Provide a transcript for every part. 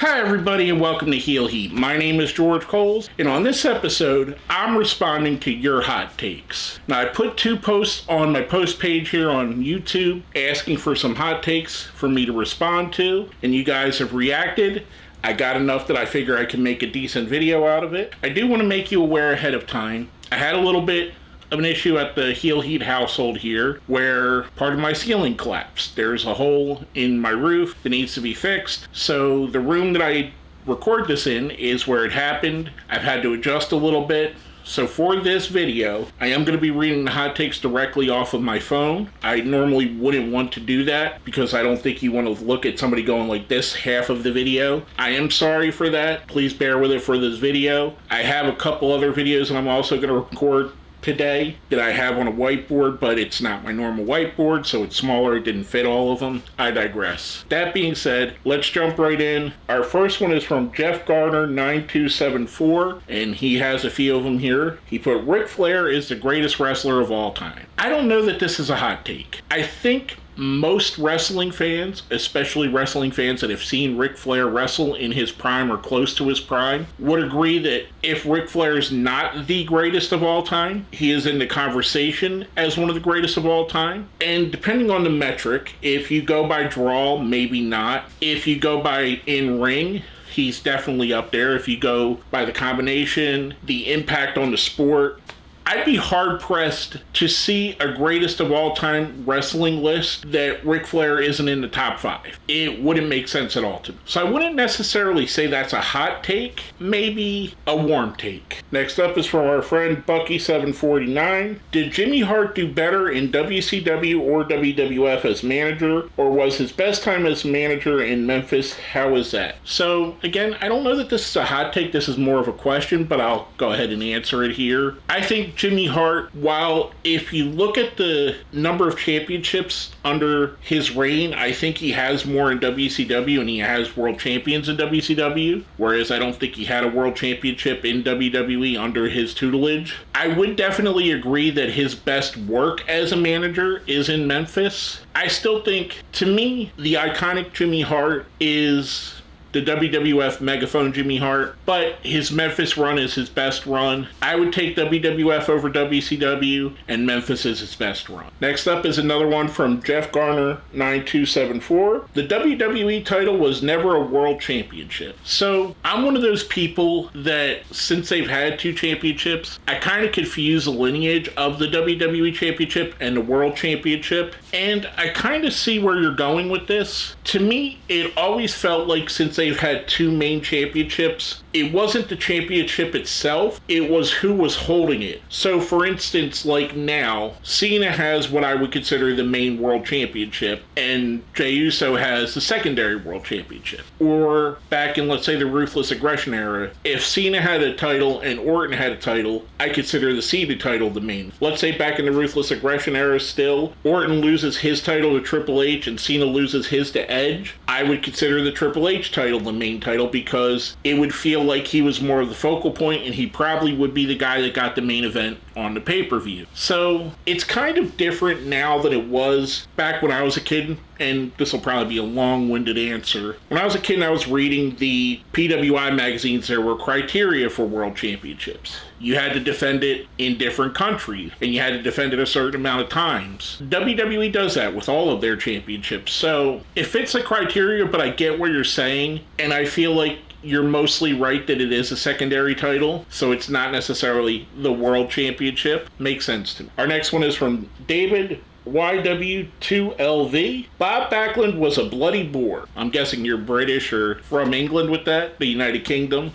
Hi everybody and welcome to Heel Heat. My name is George Coles, and on this episode, I'm responding to your hot takes. Now I put 2 posts on my post page here on YouTube asking for some hot takes for me to respond to, and you guys have reacted. I got enough that I figure I can make a decent video out of it. I do want to make you aware ahead of time. I had a little bit of an issue at the Heel Heat household here where part of my ceiling collapsed. There's a hole in my roof that needs to be fixed. So the room that I record this in is where it happened. I've had to adjust a little bit. So for this video, I am going to be reading the hot takes directly off of my phone. I normally wouldn't want to do that because I don't think you want to look at somebody going like this half of the video. I am sorry for that. Please bear with it for this video. I have a couple other videos and I'm also going to record today that I have on a whiteboard, but it's not my normal whiteboard, so it's smaller. It didn't fit all of them. I digress. That being said, let's jump right in. Our first one is from Jeff Garner 9274, and he has a few of them here. He put, Ric Flair is the greatest wrestler of all time. I don't know that this is a hot take. I think most wrestling fans, especially wrestling fans that have seen Ric Flair wrestle in his prime or close to his prime, would agree that if Ric Flair is not the greatest of all time, he is in the conversation as one of the greatest of all time. And depending on the metric, if you go by draw, maybe not. If you go by in-ring, he's definitely up there. If you go by the combination, the impact on the sport, I'd be hard-pressed to see a greatest of all-time wrestling list that Ric Flair isn't in the top 5. It wouldn't make sense at all to me. So I wouldn't necessarily say that's a hot take, maybe a warm take. Next up is from our friend Bucky749. Did Jimmy Hart do better in WCW or WWF as manager, or was his best time as manager in Memphis? How is that? So again, I don't know that this is a hot take. This is more of a question, but I'll go ahead and answer it here. I think Jimmy Hart, while if you look at the number of championships under his reign, I think he has more in WCW and he has world champions in WCW, whereas I don't think he had a world championship in WWE under his tutelage. I would definitely agree that his best work as a manager is in Memphis. I still think, to me, the iconic Jimmy Hart is the WWF Megaphone Jimmy Hart, but his Memphis run is his best run. I would take WWF over WCW, and Memphis is his best run. Next up is another one from Jeff Garner 9274. The WWE title was never a world championship. So I'm one of those people that, since they've had 2 championships, I kind of confuse the lineage of the WWE championship and the world championship, and I kind of see where you're going with this. To me, it always felt like since they've had 2 main championships, it wasn't the championship itself, it was who was holding it. So for instance, like now, Cena has what I would consider the main world championship, and Jey Uso has the secondary world championship. Or back in, let's say, the Ruthless Aggression era, if Cena had a title and Orton had a title, I consider the Cena title the main. Let's say back in the Ruthless Aggression era still, Orton loses his title to Triple H and Cena loses his to Edge, I would consider the Triple H title the main title because it would feel like he was more of the focal point and he probably would be the guy that got the main event on the pay-per-view. So it's kind of different now than it was back when I was a kid, and this will probably be a long-winded answer. When I was a kid and I was reading the PWI magazines, there were criteria for world championships. You had to defend it in different countries, and you had to defend it a certain amount of times. WWE does that with all of their championships. So it fits the criteria, but I get what you're saying, and I feel like you're mostly right that it is a secondary title, so it's not necessarily the world championship. Makes sense to me. Our next one is from David YW2LV. Bob Backlund was a bloody bore. I'm guessing you're British or from England with that, the United Kingdom.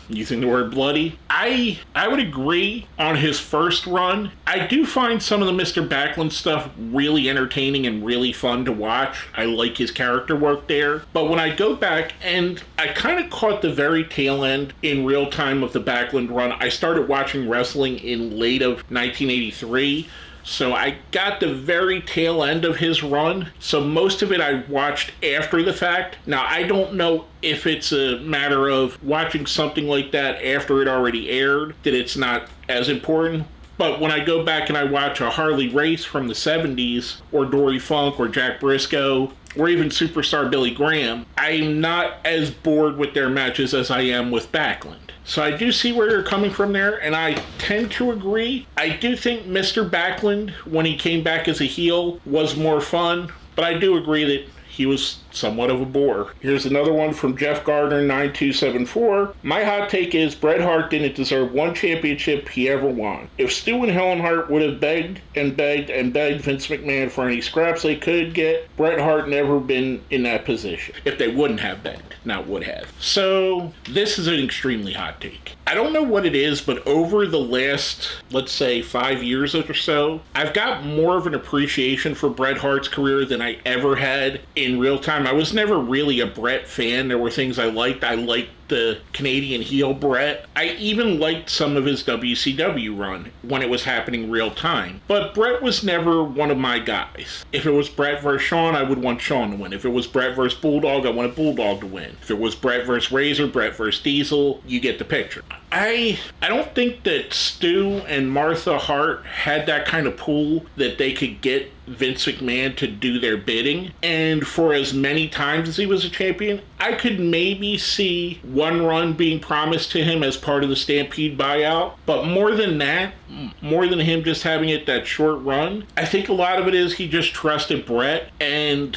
Using the word bloody. I would agree on his first run. I do find some of the Mr. Backlund stuff really entertaining and really fun to watch. I like his character work there. But when I go back, and I kind of caught the very tail end in real time of the Backlund run, I started watching wrestling in late of 1983. So I got the very tail end of his run. So most of it I watched after the fact. Now, I don't know if it's a matter of watching something like that after it already aired, that it's not as important. But when I go back and I watch a Harley Race from the 70s, or Dory Funk, or Jack Briscoe, or even Superstar Billy Graham, I'm not as bored with their matches as I am with Backlund. So I do see where you're coming from there, and I tend to agree. I do think Mr. Backlund, when he came back as a heel, was more fun, but I do agree that he was somewhat of a bore. Here's another one from Jeff Gardner 9274. My hot take is Bret Hart didn't deserve one championship he ever won. If Stu and Helen Hart would have begged and begged and begged Vince McMahon for any scraps they could get, Bret Hart never been in that position. If they wouldn't have begged, not would have. So this is an extremely hot take. I don't know what it is, but over the last, let's say, 5 years or so, I've got more of an appreciation for Bret Hart's career than I ever had in real time. I was never really a Bret fan. There were things I liked. I liked the Canadian heel Bret. I even liked some of his WCW run when it was happening real time. But Bret was never one of my guys. If it was Bret versus Shawn, I would want Shawn to win. If it was Bret versus Bulldog, I wanted Bulldog to win. If it was Bret versus Razor, Bret versus Diesel, you get the picture. I don't think that Stu and Martha Hart had that kind of pull that they could get Vince McMahon to do their bidding. And for as many times as he was a champion, I could maybe see one run being promised to him as part of the Stampede buyout. But more than that, more than him just having it that short run, I think a lot of it is he just trusted Bret, and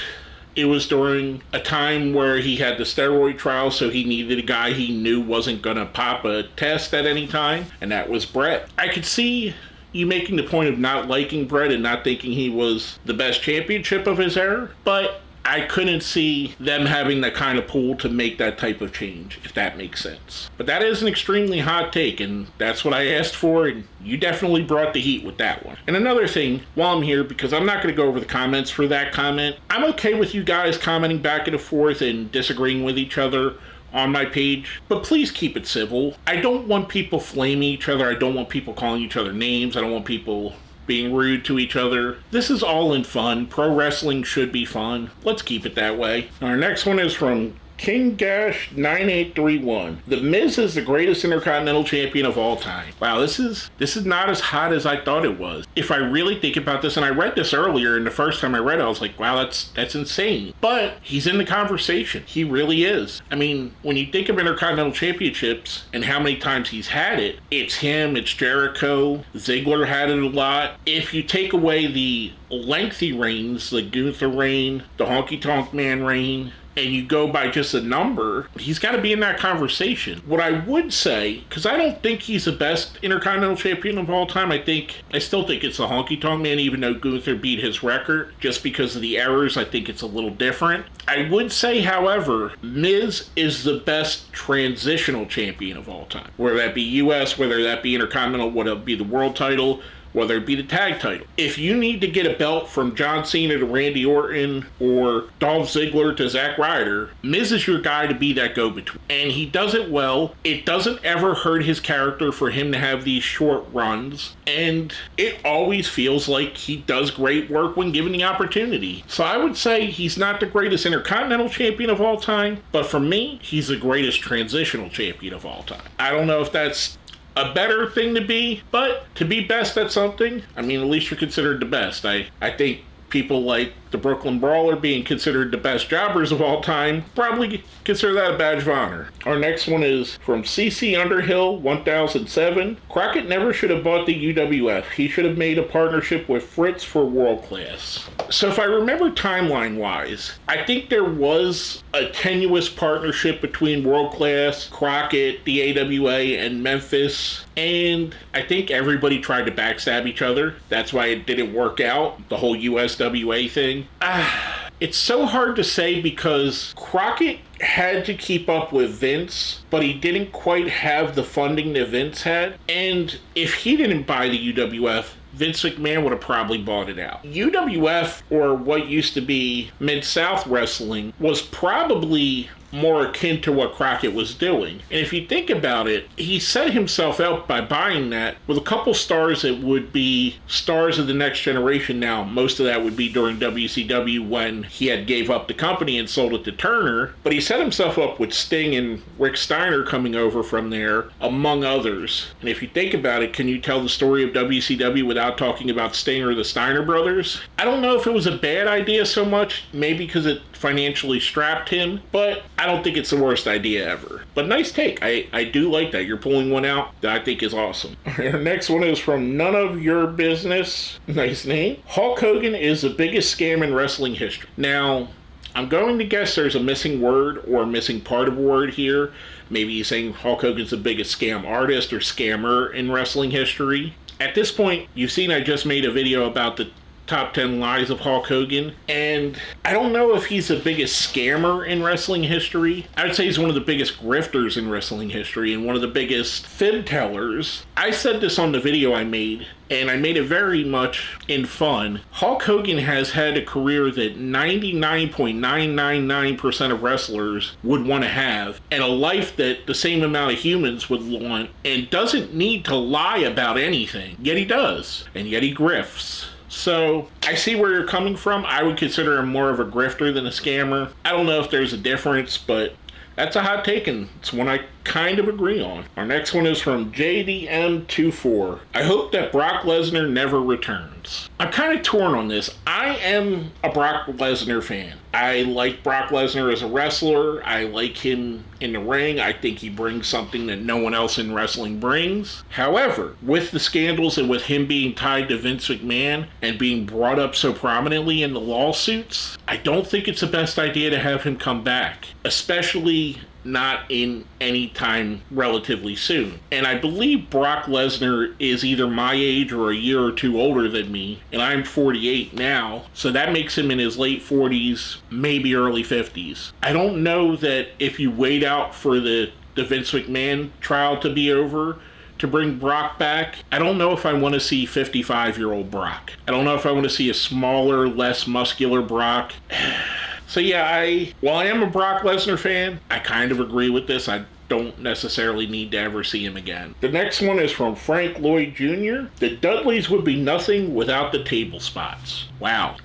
it was during a time where he had the steroid trial, so he needed a guy he knew wasn't going to pop a test at any time, and that was Bret. I could see you making the point of not liking Bret and not thinking he was the best championship of his era, but I couldn't see them having the kind of pull to make that type of change, if that makes sense. But that is an extremely hot take, and that's what I asked for, and you definitely brought the heat with that one. And another thing, while I'm here, because I'm not going to go over the comments for that comment, I'm okay with you guys commenting back and forth and disagreeing with each other on my page, but please keep it civil. I don't want people flaming each other. I don't want people calling each other names. I don't want people being rude to each other. This is all in fun. Pro wrestling should be fun. Let's keep it that way. Our next one is from King Gash 9831. The Miz is the greatest Intercontinental Champion of all time. Wow, this is not as hot as I thought it was. If I really think about this, and I read this earlier, and the first time I read it, I was like, wow, that's insane. But he's in the conversation. He really is. I mean, when you think of Intercontinental Championships and how many times he's had it, it's him, it's Jericho, Ziggler had it a lot. If you take away the lengthy reigns, the Gunther reign, the Honky Tonk Man reign, and you go by just a number, he's got to be in that conversation. What I would say, because I don't think he's the best Intercontinental Champion of all time, I still think it's the Honky Tonk Man, even though Gunther beat his record. Just because of the errors, I think it's a little different. I would say, however, Miz is the best transitional champion of all time. Whether that be US, whether that be Intercontinental, whether it be the world title, whether it be the tag title. If you need to get a belt from John Cena to Randy Orton or Dolph Ziggler to Zack Ryder, Miz is your guy to be that go-between. And he does it well. It doesn't ever hurt his character for him to have these short runs. And it always feels like he does great work when given the opportunity. So I would say he's not the greatest Intercontinental Champion of all time, but for me, he's the greatest transitional champion of all time. I don't know if that's a better thing to be, but to be best at something, I mean, at least you're considered the best. I think people like the Brooklyn Brawler being considered the best jobbers of all time probably consider that a badge of honor. Our next one is from CC Underhill 1007. Crockett never should have bought the UWF. He should have made a partnership with Fritz for World Class. So if I remember timeline wise, I think there was a tenuous partnership between World Class, Crockett, the AWA, and Memphis. And I think everybody tried to backstab each other. That's why it didn't work out, the whole USWA thing. It's so hard to say because Crockett had to keep up with Vince, but he didn't quite have the funding that Vince had. And if he didn't buy the UWF, Vince McMahon would have probably bought it out. UWF, or what used to be Mid-South Wrestling, was probably more akin to what Crockett was doing. And if you think about it, he set himself up by buying that with a couple stars that would be stars of the next generation. Now, most of that would be during WCW when he had gave up the company and sold it to Turner, but he set himself up with Sting and Rick Steiner coming over from there, among others. And if you think about it, can you tell the story of WCW without talking about Sting or the Steiner brothers? I don't know if it was a bad idea so much, maybe because it financially strapped him, but I don't think it's the worst idea ever. But nice take. I do like that. You're pulling one out that I think is awesome. Our next one is from None of Your Business. Nice name. Hulk Hogan is the biggest scam in wrestling history. Now, I'm going to guess there's a missing word or a missing part of a word here. Maybe he's saying Hulk Hogan's the biggest scam artist or scammer in wrestling history. At this point, you've seen I just made a video about the top 10 lies of Hulk Hogan, and I don't know if he's the biggest scammer in wrestling history. I would say he's one of the biggest grifters in wrestling history and one of the biggest fib tellers. I said this on the video I made, and I made it very much in fun. Hulk Hogan has had a career that 99.999% of wrestlers would want to have, and a life that the same amount of humans would want, and doesn't need to lie about anything. Yet he does, and yet he grifts. So, I see where you're coming from. I would consider him more of a grifter than a scammer. I don't know if there's a difference, but that's a hot take, and it's one I kind of agree on. Our next one is from JDM24. I hope that Brock Lesnar never returns. I'm kind of torn on this. I am a Brock Lesnar fan. I like Brock Lesnar as a wrestler. I like him in the ring. I think he brings something that no one else in wrestling brings. However, with the scandals and with him being tied to Vince McMahon and being brought up so prominently in the lawsuits, I don't think it's the best idea to have him come back, especially not in any time relatively soon. And I believe Brock Lesnar is either my age or a year or two older than me, and I'm 48 now, so that makes him in his late 40s, maybe early 50s. I don't know that if you wait out for the Vince McMahon trial to be over to bring Brock back, I don't know if I want to see 55-year-old Brock. I don't know if I want to see a smaller, less muscular Brock. So yeah, while I am a Brock Lesnar fan, I kind of agree with this. I don't necessarily need to ever see him again. The next one is from Frank Lloyd Jr. The Dudleys would be nothing without the table spots. Wow.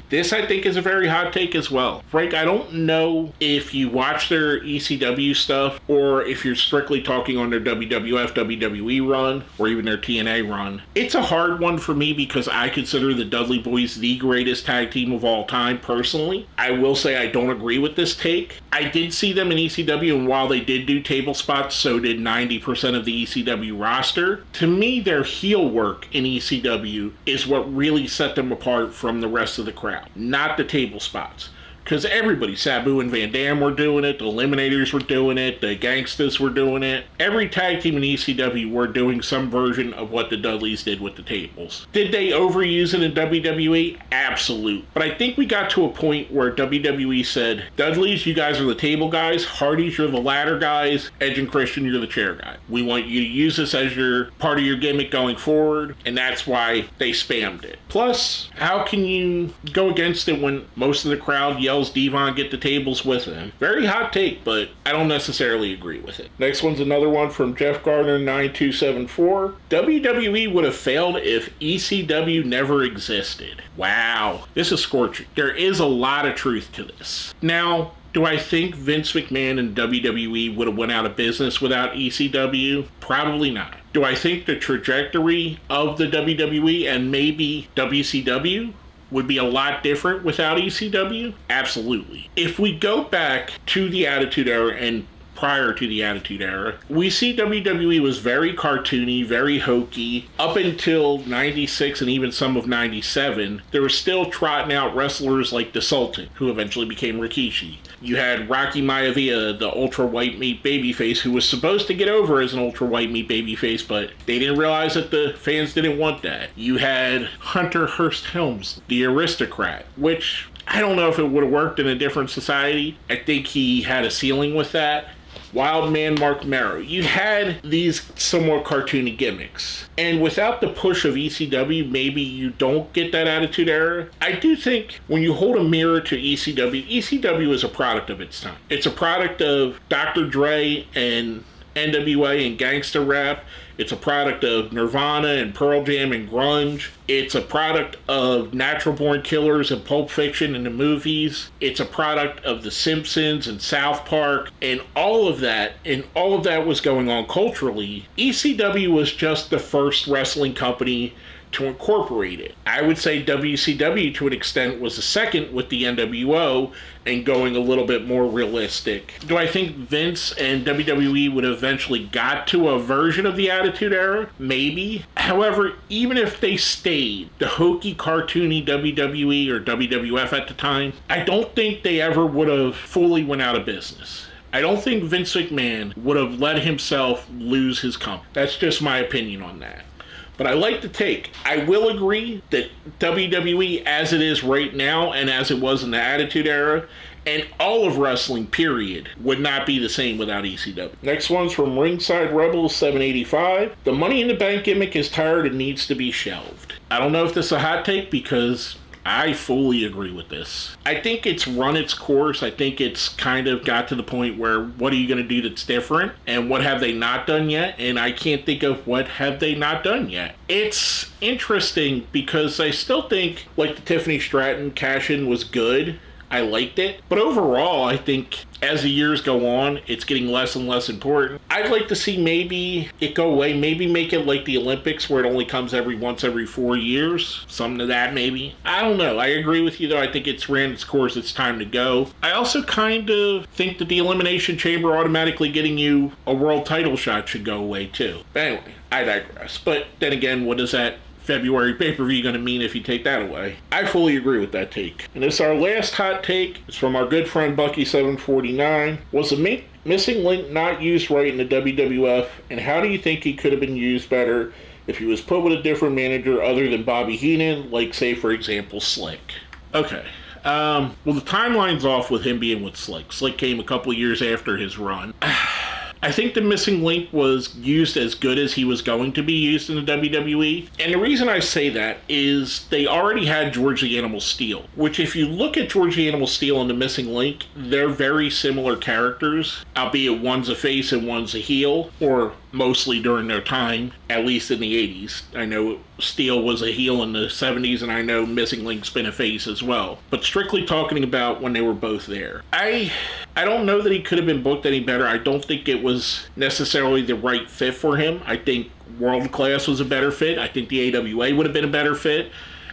This I think is a very hot take as well. Frank, I don't know if you watch their ECW stuff or if you're strictly talking on their WWF, WWE run or even their TNA run. It's a hard one for me because I consider the Dudley Boys the greatest tag team of all time personally. I will say I don't agree with this take. I did see them in ECW, and while they did do table spots, so did 90% of the ECW roster. To me, their heel work in ECW is what really set them apart from the rest of the crowd, not the table spots. Because everybody, Sabu and Van Dam were doing it, the Eliminators were doing it, the Gangstas were doing it. Every tag team in ECW were doing some version of what the Dudleys did with the tables. Did they overuse it in WWE? Absolute. But I think we got to a point where WWE said, Dudleys, you guys are the table guys, Hardys, you're the ladder guys, Edge and Christian, you're the chair guy. We want you to use this as your part of your gimmick going forward, and that's why they spammed it. Plus, how can you go against it when most of the crowd yells Devon get the tables with him? Very hot take, but I don't necessarily agree with it. Next one's another one from Jeff Gardner 9274. WWE would have failed if ECW never existed. Wow, this is scorching. There is a lot of truth to this. Now, do I think Vince McMahon and WWE would have went out of business without ECW? Probably not. Do I think the trajectory of the WWE and maybe WCW would be a lot different without ECW? Absolutely. If we go back to the Attitude Era and prior to the Attitude Era, we see WWE was very cartoony, very hokey. Up until 96 and even some of 97, they were still trotting out wrestlers like the Sultan, who eventually became Rikishi. You had Rocky Maivia, the ultra white meat babyface, who was supposed to get over as an ultra white meat babyface, but they didn't realize that the fans didn't want that. You had Hunter Hearst Helms, the aristocrat, which I don't know if it would have worked in a different society. I think he had a ceiling with that. Wildman Mark Merrow. You had these somewhat cartoony gimmicks. And without the push of ECW, maybe you don't get that Attitude Era. I do think when you hold a mirror to ECW is a product of its time. It's a product of Dr. Dre and NWA and gangster rap. It's a product of Nirvana and Pearl Jam and grunge. It's a product of Natural Born Killers and Pulp Fiction and the movies. It's a product of The Simpsons and South Park and all of that. And all of that was going on culturally. ECW was just the first wrestling company to incorporate it. I would say WCW to an extent was the second with the NWO and going a little bit more realistic. Do I think Vince and WWE would have eventually got to a version of the Attitude Era? Maybe. However, even if they stayed the hokey, cartoony WWE or WWF at the time, I don't think they ever would have fully went out of business. I don't think Vince McMahon would have let himself lose his company. That's just my opinion on that. But I like the take. I will agree that WWE as it is right now and as it was in the Attitude Era and all of wrestling, period, would not be the same without ECW. Next one's from Ringside Rebels 785. The Money in the Bank gimmick is tired and needs to be shelved. I don't know if this is a hot take because I fully agree with this. I think it's run its course. I think it's kind of got to the point where what are you going to do that's different? And what have they not done yet? And I can't think of what have they not done yet. It's interesting because I still think like the Tiffany Stratton cash-in was good. I liked it. But overall, I think as the years go on, it's getting less and less important. I'd like to see maybe it go away. Maybe make it like the Olympics where it only comes once every 4 years. Something to that maybe. I don't know. I agree with you though. I think it's ran its course. It's time to go. I also kind of think that the Elimination Chamber automatically getting you a world title shot should go away too. But anyway, I digress. But then again, what does that February pay-per-view going to mean if you take that away? I fully agree with that take. And this our last hot take. It's from our good friend Bucky749. Was the missing link not used right in the WWF? And how do you think he could have been used better if he was put with a different manager other than Bobby Heenan, like say for example Slick? Okay. Well, the timeline's off with him being with Slick. Slick came a couple years after his run. I think the missing link was used as good as he was going to be used in the WWE. And the reason I say that is they already had George the Animal Steele, which if you look at George the Animal Steele and the missing link, they're very similar characters, albeit one's a face and one's a heel, or mostly during their time, at least in the 80s. I know Steele was a heel in the 70s, and I know Missing Link's been a face as well. But strictly talking about when they were both there, I don't know that he could have been booked any better. I don't think it was necessarily the right fit for him. I think World Class was a better fit. I think the AWA would have been a better fit.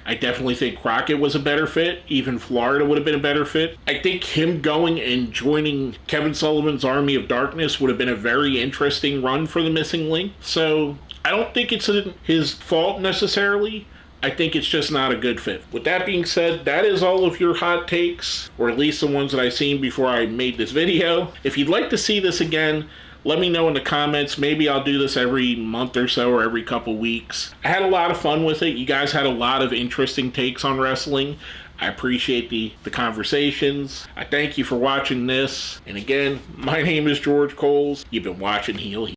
I definitely think Crockett was a better fit. Even Florida would have been a better fit. I think him going and joining Kevin Sullivan's Army of Darkness would have been a very interesting run for the Missing Link. So I don't think it's his fault necessarily. I think it's just not a good fit. With that being said, that is all of your hot takes, or at least the ones that I've seen before I made this video. If you'd like to see this again, let me know in the comments. Maybe I'll do this every month or so or every couple weeks. I had a lot of fun with it. You guys had a lot of interesting takes on wrestling. I appreciate the conversations. I thank you for watching this. And again, my name is George Coles. You've been watching Heel Heat.